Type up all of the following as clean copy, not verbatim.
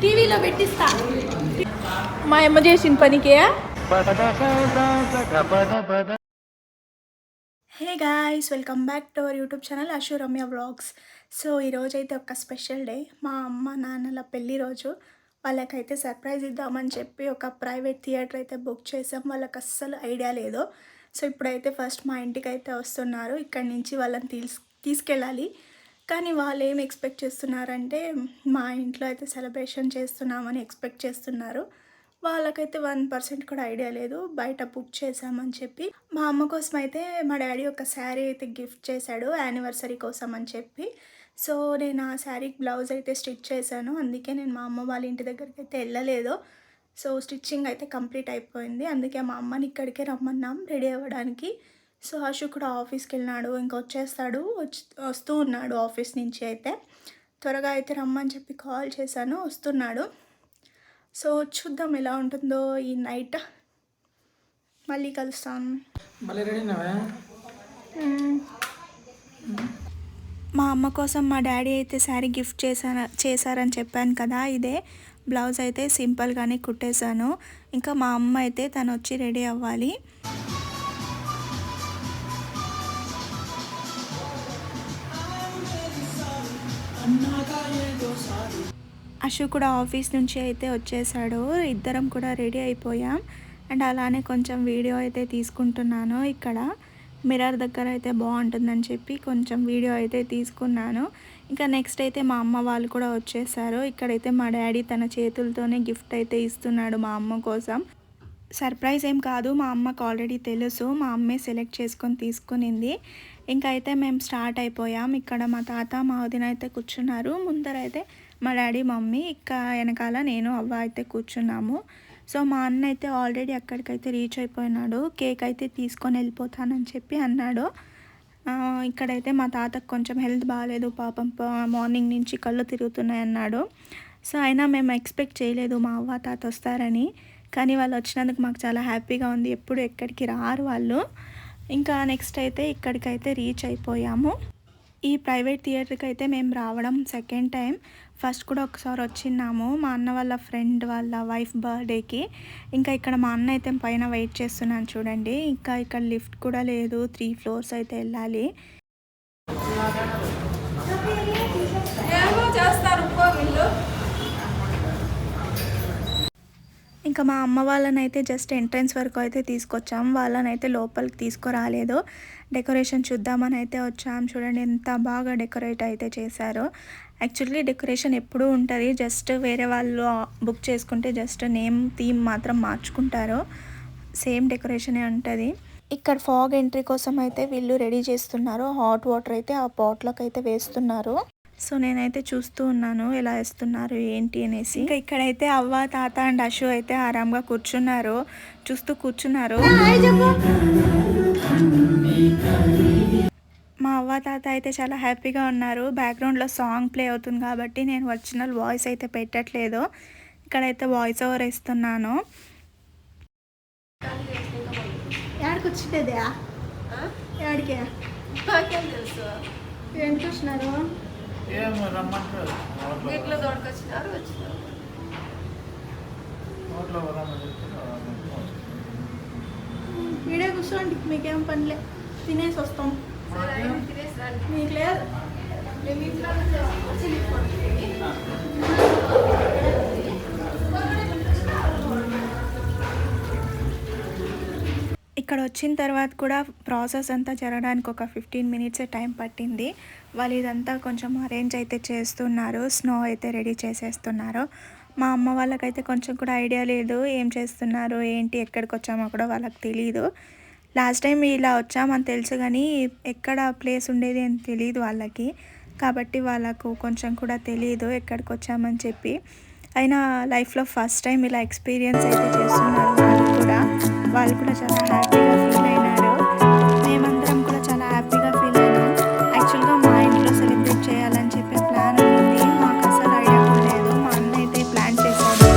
టీవీలో పెట్టిస్తా. మా అమ్మ చేసిన పనికి. Hey guys, welcome back to our YouTube channel Ashu Ramya vlogs. So ఈరోజు అయితే ఒక స్పెషల్ డే, మా అమ్మ నాన్నల పెళ్ళి రోజు. వాళ్ళకైతే సర్ప్రైజ్ ఇద్దామని చెప్పి ఒక ప్రైవేట్ థియేటర్ అయితే బుక్ చేసాం. వాళ్ళకి అస్సలు ఐడియా లేదు. సో ఇప్పుడైతే ఫస్ట్ మా ఇంటికి అయితే వస్తున్నారు. ఇక్కడి నుంచి వాళ్ళని తీసుకెళ్ళాలి. కానీ వాళ్ళు ఏం ఎక్స్పెక్ట్ చేస్తున్నారంటే మా ఇంట్లో అయితే సెలబ్రేషన్ చేస్తున్నామని ఎక్స్పెక్ట్ చేస్తున్నారు. వాళ్ళకైతే 1% కూడా ఐడియా లేదు. బయట బుక్ చేసామని చెప్పి మా అమ్మ కోసం అయితే మా డాడీ ఒక శారీ అయితే గిఫ్ట్ చేశాడు యానివర్సరీ కోసం అని చెప్పి. సో నేను ఆ శారీకి బ్లౌజ్ అయితే స్టిచ్ చేశాను. అందుకే నేను మా అమ్మ వాళ్ళ ఇంటి దగ్గరికి అయితే వెళ్ళలేదు. సో స్టిచ్చింగ్ అయితే కంప్లీట్ అయిపోయింది. అందుకే మా అమ్మని ఇక్కడికే రమ్మన్నాం రెడీ అవ్వడానికి. సో అశు కూడా ఆఫీస్కి వెళ్ళినాడు, ఇంకా వచ్చేస్తాడు, వస్తూ ఉన్నాడు ఆఫీస్ నుంచి. అయితే త్వరగా అయితే రమ్మని చెప్పి కాల్ చేశాను, వస్తున్నాడు. సో చూద్దాం ఎలా ఉంటుందో ఈ నైట్. మళ్ళీ కలుస్తాను. మా అమ్మ కోసం మా డాడీ అయితే శారీ గిఫ్ట్ చేశారని చెప్పాను కదా, ఇదే బ్లౌజ్ అయితే సింపుల్గానే కుట్టేశాను. ఇంకా మా అమ్మ అయితే తను వచ్చి రెడీ అవ్వాలి. అశు కూడా ఆఫీస్ నుంచి అయితే వచ్చేసాడు. ఇద్దరం కూడా రెడీ అయిపోయాం. అండ్ అలానే కొంచెం వీడియో అయితే తీసుకుంటున్నాను. ఇక్కడ మిర్రర్ దగ్గర అయితే బాగుంటుందని చెప్పి కొంచెం వీడియో అయితే తీసుకున్నాను. ఇంకా నెక్స్ట్ అయితే మా అమ్మ వాళ్ళు కూడా వచ్చేసారు. ఇక్కడైతే మా డాడీ తన చేతులతోనే గిఫ్ట్ అయితే ఇస్తున్నాడు మా అమ్మ కోసం. సర్ప్రైజ్ ఏం కాదు, మా అమ్మకు ఆల్రెడీ తెలుసు. మా అమ్మే సెలెక్ట్ చేసుకొని తీసుకునింది. ఇంకా అయితే మేము స్టార్ట్ అయిపోయాం. ఇక్కడ మా తాత మా వదిన అయితే కూర్చున్నారు. ముందర అయితే మా డాడీ మమ్మీ, ఇక వెనకాల నేను అవ్వ అయితే కూర్చున్నాము. సో మా అన్న అయితే ఆల్రెడీ అక్కడికైతే రీచ్ అయిపోయినాడు. కేక్ అయితే తీసుకొని వెళ్ళిపోతానని చెప్పి అన్నాడు. ఇక్కడైతే మా తాతకు కొంచెం హెల్త్ బాగాలేదు పాపం, మార్నింగ్ నుంచి కళ్ళు తిరుగుతున్నాయి అన్నాడు. సో అయినా మేము ఎక్స్పెక్ట్ చేయలేదు మా అవ్వ తాత వస్తారని. కానీ వాళ్ళు వచ్చినందుకు మాకు చాలా హ్యాపీగా ఉంది. ఎప్పుడు ఎక్కడికి రారు వాళ్ళు. ఇంకా నెక్స్ట్ అయితే ఇక్కడికైతే రీచ్ అయిపోయాము. ఈ ప్రైవేట్ థియేటర్కి అయితే మేము రావడం సెకండ్ టైం. ఫస్ట్ కూడా ఒకసారి వచ్చినాము మా అన్న వాళ్ళ ఫ్రెండ్ వాళ్ళ వైఫ్ బర్త్డేకి. ఇంకా ఇక్కడ మా అన్న అయితే పైన వెయిట్ చేస్తున్నాను చూడండి. ఇంకా ఇక్కడ లిఫ్ట్ కూడా లేదు, 3 floors అయితే వెళ్ళాలి. ఇంకా మా అమ్మ వాళ్ళని అయితే జస్ట్ ఎంట్రన్స్ వరకు అయితే తీసుకొచ్చాం. వాళ్ళని అయితే లోపలికి తీసుకురాలేదు. డెకరేషన్ చూద్దామని అయితే వచ్చాం. చూడండి ఎంత బాగా డెకరేట్ అయితే చేశారో. యాక్చువల్లీ డెకరేషన్ ఎప్పుడూ ఉంటుంది, జస్ట్ వేరే వాళ్ళు బుక్ చేసుకుంటే జస్ట్ నేమ్ థీమ్ మాత్రం మార్చుకుంటారు. సేమ్ డెకరేషనే ఉంటుంది. ఇక్కడ ఫాగ్ ఎంట్రీ కోసం అయితే వీళ్ళు రెడీ చేస్తున్నారు. హాట్ వాటర్ అయితే ఆ పాట్లోకి అయితే వేస్తున్నారు. సో నేనైతే చూస్తూ ఉన్నాను ఎలా వేస్తున్నారు ఏంటి అనేసి. ఇంకా ఇక్కడైతే అవ్వ తాత అండ్ అశు అయితే ఆరాంగా కూర్చున్నారు, చూస్తూ కూర్చున్నారు. మా అవ్వ తాత అయితే చాలా హ్యాపీగా ఉన్నారు. బ్యాక్గ్రౌండ్లో సాంగ్ ప్లే అవుతుంది కాబట్టి నేను ఒరిజినల్ వాయిస్ అయితే పెట్టట్లేదు. ఇక్కడైతే వాయిస్ ఓవర్ ఇస్తున్నాను. ఎక్కడికి వచ్చిందే ఎక్కడికి ఎందుకు వచ్చినారు? వీడే కూర్చోండి, మీకేం పనిలే, తినేసి వస్తాం. మీకు లేదు. ఇక్కడ వచ్చిన తర్వాత కూడా ప్రాసెస్ అంతా జరగడానికి ఒక 15 minutes టైం పట్టింది. వాళ్ళు ఇదంతా కొంచెం అరేంజ్ అయితే చేస్తున్నారు. స్నో అయితే రెడీ చేసేస్తున్నారు. మా అమ్మ వాళ్ళకైతే కొంచెం కూడా ఐడియా లేదు ఏం చేస్తున్నారు ఏంటి, ఎక్కడికి వచ్చామో కూడా వాళ్ళకి తెలియదు. లాస్ట్ టైం ఇలా వచ్చామని తెలుసు కానీ ఎక్కడ ప్లేస్ ఉండేది అని తెలియదు వాళ్ళకి. కాబట్టి వాళ్ళకు కొంచెం కూడా తెలియదు ఎక్కడికి వచ్చామని చెప్పి. అయినా లైఫ్లో ఫస్ట్ టైం ఇలా ఎక్స్పీరియన్స్ అయితే చేస్తున్నారు వాళ్ళు కూడా చాలా హ్యాపీగా ఫీల్ అయినారు. మేమందరం కూడా చాలా హ్యాపీగా ఫీల్ అయినాం. యాక్చువల్గా మా ఇంట్లో సెలబ్రేట్ చేయాలని చెప్పే ప్లాన్ ఉంది. మాకు అసలు ఐడియా కూడా లేదు. మా అన్న అయితే ప్లాన్ చేశాడు.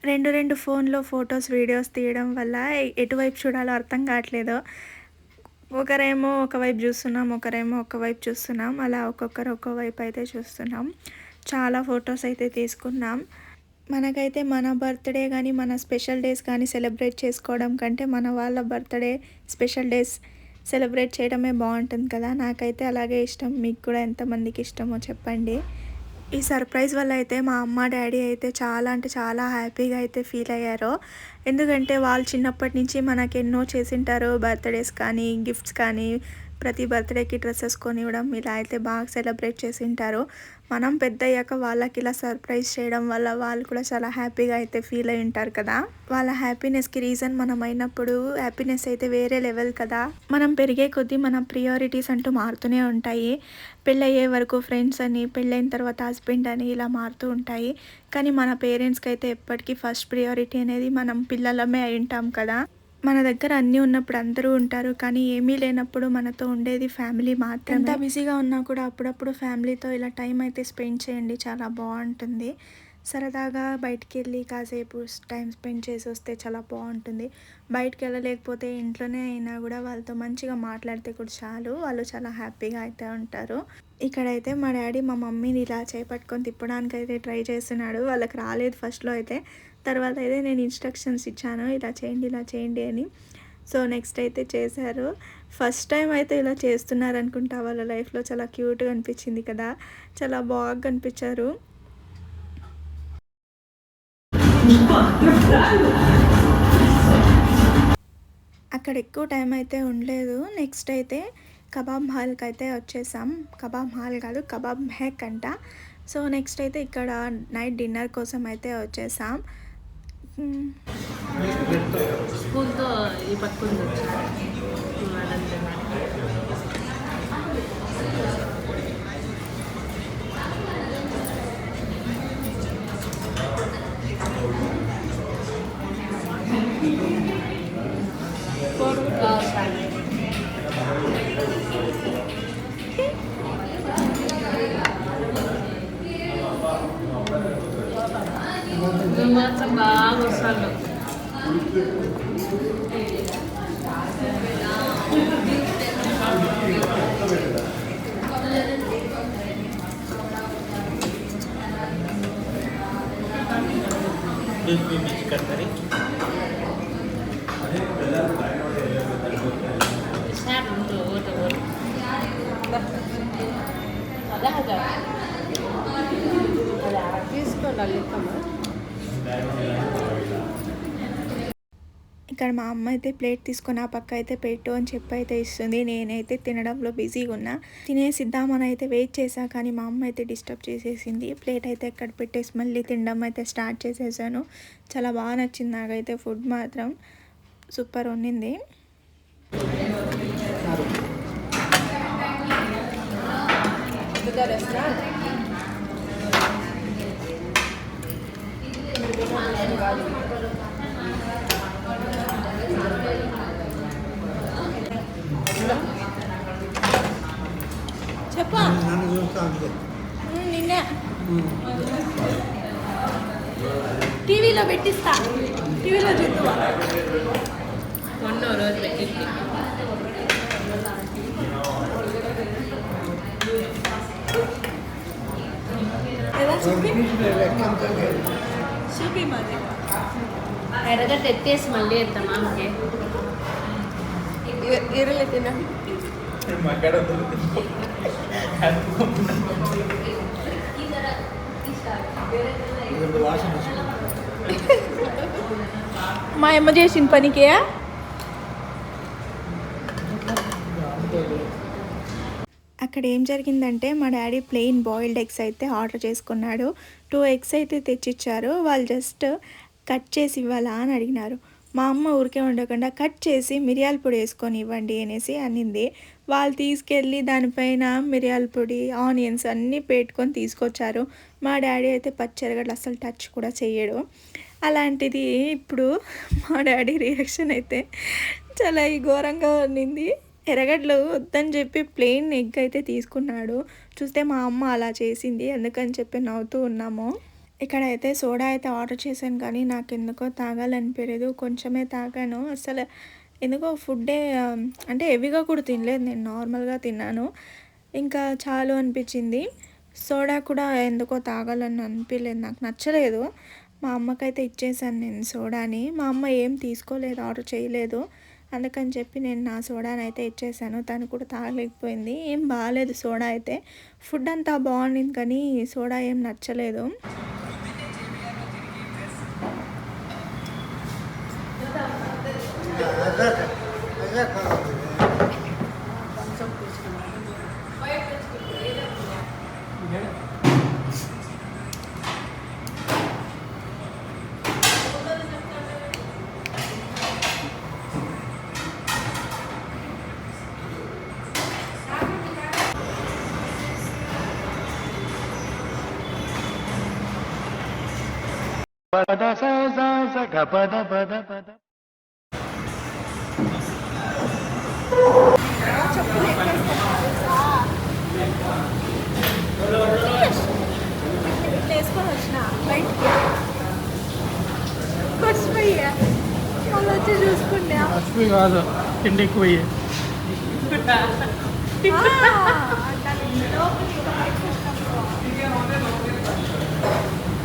రెండు ఫోన్‌లో ఫోటోస్, వీడియోస్ తీయడం వల్ల ఎటువైపు చూడాలో అర్థం కావట్లేదు. ఒకరేమో ఒకవైపు చూస్తున్నాం, ఒకరేమో ఒకవైపు చూస్తున్నాం. అలా ఒక్కొక్కరు ఒక్కో వైపు అయితే చూస్తున్నాం. చాలా ఫొటోస్ అయితే తీసుకున్నాం. మనకైతే మన బర్త్‌డే గానీ, మన స్పెషల్ డేస్ కానీ సెలబ్రేట్ చేసుకోవడం కంటే, మన వాళ్ళ బర్త్‌డే, స్పెషల్ డేస్ సెలబ్రేట్ చేయడమే బావుంటుంది కదా! నాకైతే అలాగే ఇష్టం. మీకు కూడా ఎంతమందికి ఇష్టమో చెప్పండి. ఈ సర్ప్రైజ్ వల్ల అయితే మా అమ్మ, డ్యాడీ అయితే చాలా అంటే చాలా హ్యాపీగా అయితే ఫీల్ అయ్యారు. ఎందుకంటే వాళ్ళు చిన్నప్పటి నుంచి మనకెన్నో చేసుంటారు. బర్త్‌డేస్ కానీ, గిఫ్ట్స్ కానీ, ప్రతి బర్త్‌డేకి డ్రెసెస్ కొనివ్వడం ఇలా అయితే బాగా సెలబ్రేట్ చేసుంటారు. మనం పెద్దయ్యాక వాళ్ళకి ఇలా సర్ప్రైజ్ చేయడం వల్ల వాళ్ళు కూడా చాలా హ్యాపీగా అయితే ఫీల్ అయ్యి ఉంటారు కదా! వాళ్ళ హ్యాపీనెస్‌కి రీజన్ మనం అయినప్పుడు హ్యాపీనెస్ అయితే వేరే లెవెల్ కదా! మనం పెరిగే కొద్దీ మన ప్రియారిటీస్ అంటూ మారుతూనే ఉంటాయి. పెళ్ళయ్యే వరకు ఫ్రెండ్స్ అని, పెళ్ళైన తర్వాత హస్బెండ్ అని ఇలా మారుతూ ఉంటాయి. కానీ మన పేరెంట్స్‌కి అయితే ఎప్పటికీ ఫస్ట్ ప్రియారిటీ అనేది మనం పిల్లలమే అయ్యుంటాం కదా! మన దగ్గర అన్నీ ఉన్నప్పుడు అందరూ ఉంటారు. కానీ ఏమీ లేనప్పుడు మనతో ఉండేది ఫ్యామిలీ మాత్రమే. ఎంత బిజీగా ఉన్నా కూడా అప్పుడప్పుడు ఫ్యామిలీతో ఇలా టైం అయితే స్పెండ్ చేయండి. చాలా బావుంటుంది. సరదాగా బయటికెళ్ళి కాసేపు టైం స్పెండ్ చేసి వస్తే చాలా బావుంటుంది. బయటికెళ్ళలేకపోతే ఇంట్లోనే అయినా కూడా వాళ్ళతో మంచిగా మాట్లాడితే కూడా చాలు. వాళ్ళు చాలా హ్యాపీగా అయితే ఉంటారు. ఇక్కడైతే మా డ్యాడీ మా మమ్మీని ఇలా చేపట్టుకొని తిప్పడానికైతే ట్రై చేస్తున్నాడు. వాళ్ళకి రాలేదు ఫస్ట్‌లో అయితే. తర్వాత అయితే నేను ఇన్‌స్ట్రక్షన్స్ ఇచ్చాను. ఇలా చేయండి అని. సో, నెక్స్ట్ అయితే చేశారు. ఫస్ట్ టైం అయితే ఇలా చేస్తున్నారనుకుంటా వాళ్ళ లైఫ్‌లో. చాలా క్యూట్‌గా అనిపించింది కదా! చాలా బాగా కనిపించారు. అక్కడ ఎక్కువ టైం అయితే ఉండలేదు. నెక్స్ట్ అయితే కబాబ్ హాల్‌కి అయితే వచ్చేసాం. కబాబ్ హాల్ కాదు, కబాబ్ మెహక్ అంట. సో, నెక్స్ట్ అయితే ఇక్కడ నైట్ డిన్నర్ కోసం అయితే వచ్చేసాం. స్పూన్‌తో ఇది పట్టుకొని వచ్చా. నువ్వు మాత్రం బాగా వస్తాను. दूध में मिक्स कर करें Snap untuk teman. Ada. Ada artis kok lalu kamu. ఇక్కడ మా అమ్మ అయితే ప్లేట్ తీసుకొని ఆ పక్క అయితే పెట్టు అని చెప్పి అయితే ఇస్తుంది. నేనైతే తినడంలో బిజీగా ఉన్నా. తినేసిద్దామని అయితే వెయిట్ చేశా, కానీ మా అమ్మ అయితే డిస్టర్బ్ చేసేసింది. ప్లేట్ అయితే ఎక్కడ పెట్టేసి మళ్ళీ తినడం అయితే స్టార్ట్ చేసేసాను. చాలా బాగా నచ్చింది నాకైతే ఫుడ్ మాత్రం. సూపర్ ఉండింది. చెప్పా నిన్నే టీవీలో పెట్టిస్తా, టీవీలో చూద్దువా. మొన్న రోజు పెట్టింది. ఎలా చూపి చూపి మరి ఎర్రగడ్డ ఎత్తేసి మళ్ళీ ఎత్తామా ఓకే. ఎర్రలెట్టినా మా అమ్మ చేసిన పనికే అక్కడ ఏం జరిగిందంటే మా డాడీ ప్లెయిన్ బాయిల్డ్ ఎగ్స్ అయితే ఆర్డర్ చేసుకున్నాడు. 2 ఎగ్స్ అయితే తెచ్చిచ్చారు. వాళ్ళు జస్ట్ కట్ చేసి ఇవ్వాలా అని అడిగినారు. మా అమ్మ ఊరికే ఉండకుండా కట్ చేసి మిరియాల పొడి వేసుకొని ఇవ్వండి అనేసి అనింది. వాళ్ళు తీసుకెళ్ళి దానిపైన మిరియాల పొడి, ఆనియన్స్ అన్నీ పెట్టుకొని తీసుకొచ్చారు. మా డాడీ అయితే పచ్చెరగడ్డలు అసలు టచ్ కూడా చేయడు. అలాంటిది ఇప్పుడు మా డాడీ రియాక్షన్ అయితే చాలా ఘోరంగా ఉన్నింది. ఎర్రగడ్డలు వద్దని చెప్పి ప్లెయిన్ ఎగ్ అయితే తీసుకున్నాడు. చూస్తే మా అమ్మ అలా చేసింది, అందుకని చెప్పి నవ్వుతూ ఉన్నాము. ఇక్కడైతే సోడా అయితే ఆర్డర్ చేశాను కానీ నాకెందుకో తాగాలనిపించలేదు. కొంచెమే తాగాను. అసలు ఎందుకో ఫుడ్డే అంటే హెవీగా కూడా తినలేదు నేను. నార్మల్‌గా తిన్నాను. ఇంకా చాలు అనిపించింది. సోడా కూడా ఎందుకో తాగాలని అనిపియలేదు. నాకు నచ్చలేదు. మా అమ్మకైతే ఇచ్చేసాను నేను సోడాని. మా అమ్మ ఏం తీసుకోలేదు, ఆర్డర్ చేయలేదు. అందుకని చెప్పి నేను నా సోడానైతే ఇచ్చేసాను. తను కూడా తాగలేకపోయింది. ఏం బాలేదు సోడా అయితే. ఫుడ్ అంతా బాగుండింది కానీ సోడా ఏం నచ్చలేదు. పద స స స గ పద పద పద. వేసుకొని వచ్చిన బయటికి మర్చిపోయా. వాళ్ళు వచ్చి చూసుకుంటా మర్చిపోయి కాదు, తిండి ఎక్కువ అయ్యి.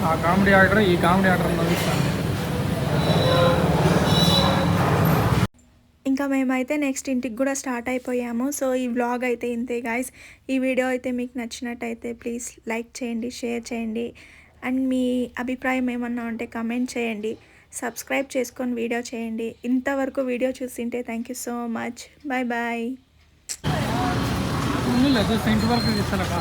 ఆ కామెడీ యాక్టర్ ఈ కామెడీ యాక్టర్ నవ్విస్తాను. ఇంకా మేమైతే నెక్స్ట్ ఇంటికి కూడా స్టార్ట్ అయిపోయాము. సో ఈ వ్లాగ్ అయితే ఇంతే గాయ్స్. ఈ వీడియో అయితే మీకు నచ్చినట్టయితే ప్లీజ్ లైక్ చేయండి, షేర్ చేయండి. అండ్ మీ అభిప్రాయం ఏమన్నా ఉంటే కమెంట్ చేయండి. సబ్స్క్రైబ్ చేసుకొని వీడియో చేయండి. ఇంతవరకు వీడియో చూసింటే thank you so much. Bye bye. లేదు, ఇంటి వరకు తీస్తారా?